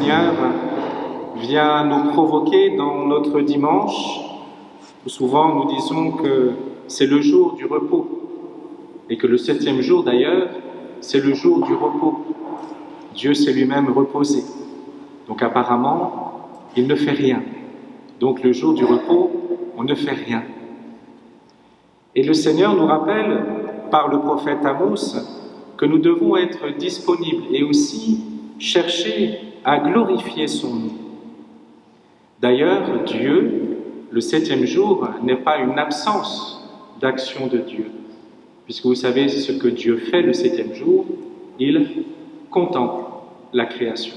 Seigneur vient nous provoquer dans notre dimanche. Souvent, nous disons que c'est le jour du repos et que le 7e jour, d'ailleurs, c'est le jour du repos. Dieu s'est lui-même reposé. Donc apparemment, il ne fait rien. Donc le jour du repos, on ne fait rien. Et le Seigneur nous rappelle, par le prophète Amos, que nous devons être disponibles et aussi chercher à glorifier son nom. D'ailleurs, Dieu, le 7e jour, n'est pas une absence d'action de Dieu, puisque vous savez ce que Dieu fait le 7e jour, il contemple la création.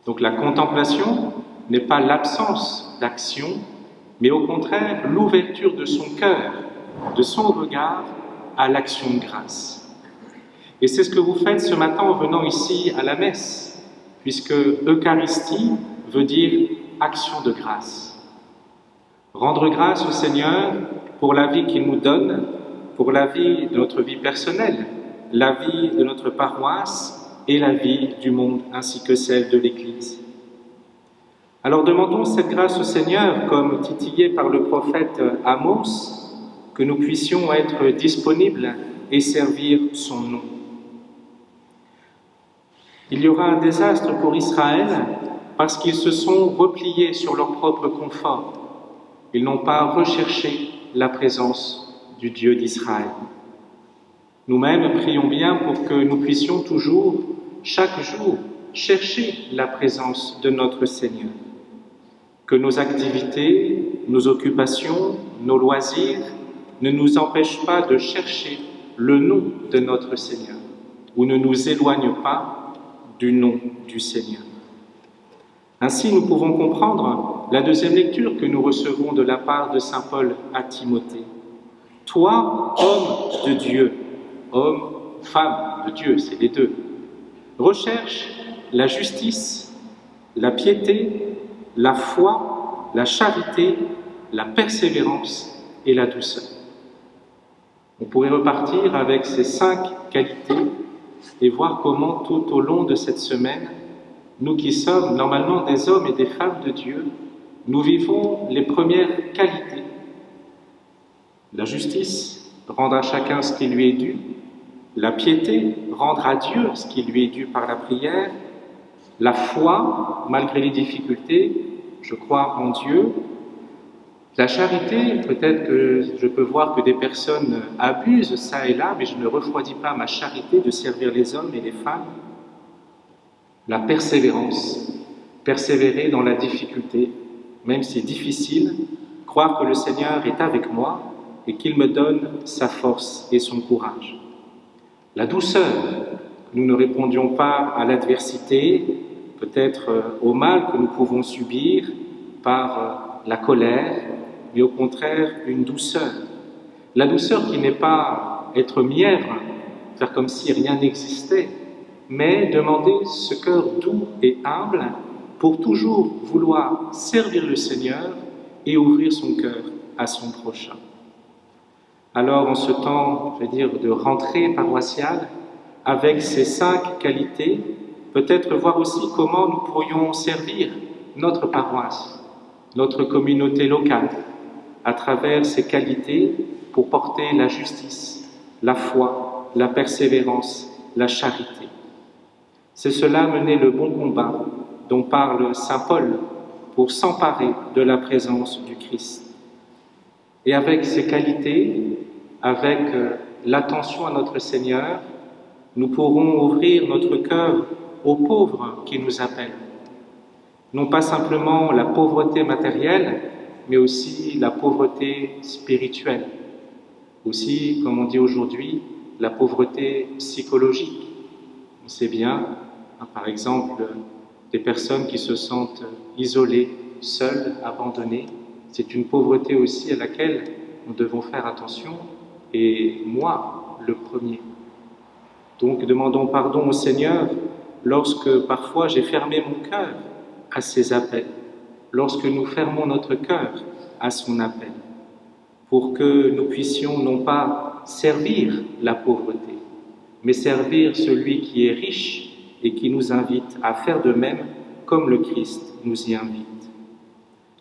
Donc la contemplation n'est pas l'absence d'action, mais au contraire l'ouverture de son cœur, de son regard à l'action de grâce. Et c'est ce que vous faites ce matin en venant ici à la messe, puisque Eucharistie veut dire action de grâce. Rendre grâce au Seigneur pour la vie qu'il nous donne, pour la vie de notre vie personnelle, la vie de notre paroisse et la vie du monde ainsi que celle de l'Église. Alors demandons cette grâce au Seigneur, comme titillé par le prophète Amos, que nous puissions être disponibles et servir son nom. Il y aura un désastre pour Israël parce qu'ils se sont repliés sur leur propre confort. Ils n'ont pas recherché la présence du Dieu d'Israël. Nous-mêmes, prions bien pour que nous puissions toujours, chaque jour, chercher la présence de notre Seigneur. Que nos activités, nos occupations, nos loisirs ne nous empêchent pas de chercher le nom de notre Seigneur ou ne nous éloignent pas du nom du Seigneur. Ainsi, nous pouvons comprendre la deuxième lecture que nous recevons de la part de saint Paul à Timothée. Toi, homme de Dieu, homme, femme de Dieu, c'est les deux, recherche la justice, la piété, la foi, la charité, la persévérance et la douceur. On pourrait repartir avec ces 5 qualités et voir comment tout au long de cette semaine, nous qui sommes normalement des hommes et des femmes de Dieu, nous vivons les premières qualités. La justice, rendre à chacun ce qui lui est dû. La piété, rendre à Dieu ce qui lui est dû par la prière. La foi, malgré les difficultés, je crois en Dieu. La charité, peut-être que je peux voir que des personnes abusent ça et là, mais je ne refroidis pas ma charité de servir les hommes et les femmes. La persévérance, persévérer dans la difficulté, même si c'est difficile, croire que le Seigneur est avec moi et qu'il me donne sa force et son courage. La douceur, que nous ne répondions pas à l'adversité, peut-être au mal que nous pouvons subir par la colère, mais au contraire une douceur. La douceur qui n'est pas être mièvre, faire comme si rien n'existait, mais demander ce cœur doux et humble pour toujours vouloir servir le Seigneur et ouvrir son cœur à son prochain. Alors, en ce temps, je vais dire, de rentrée paroissiale, avec ces 5 qualités, peut-être voir aussi comment nous pourrions servir notre paroisse, notre communauté locale, à travers ces qualités pour porter la justice, la foi, la persévérance, la charité. C'est cela mener le bon combat dont parle saint Paul pour s'emparer de la présence du Christ. Et avec ces qualités, avec l'attention à notre Seigneur, nous pourrons ouvrir notre cœur aux pauvres qui nous appellent. Non pas simplement la pauvreté matérielle, mais aussi la pauvreté spirituelle. Aussi, comme on dit aujourd'hui, la pauvreté psychologique. On sait bien, par exemple, des personnes qui se sentent isolées, seules, abandonnées. C'est une pauvreté aussi à laquelle nous devons faire attention, et moi, le premier. Donc, demandons pardon au Seigneur lorsque parfois j'ai fermé mon cœur à ses appels, lorsque nous fermons notre cœur à son appel, pour que nous puissions non pas servir la pauvreté, mais servir celui qui est riche et qui nous invite à faire de même comme le Christ nous y invite.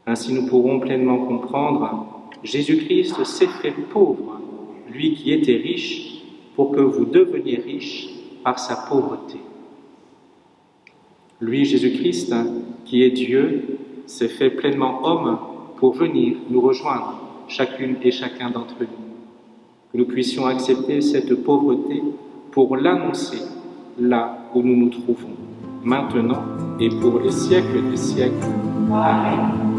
Ainsi nous pourrons pleinement comprendre, Jésus-Christ s'est fait pauvre, lui qui était riche, pour que vous deveniez riches par sa pauvreté. Lui, Jésus-Christ, qui est Dieu, s'est fait pleinement homme pour venir nous rejoindre, chacune et chacun d'entre nous. Que nous puissions accepter cette pauvreté pour l'annoncer là où nous nous trouvons, maintenant et pour les siècles des siècles. Amen.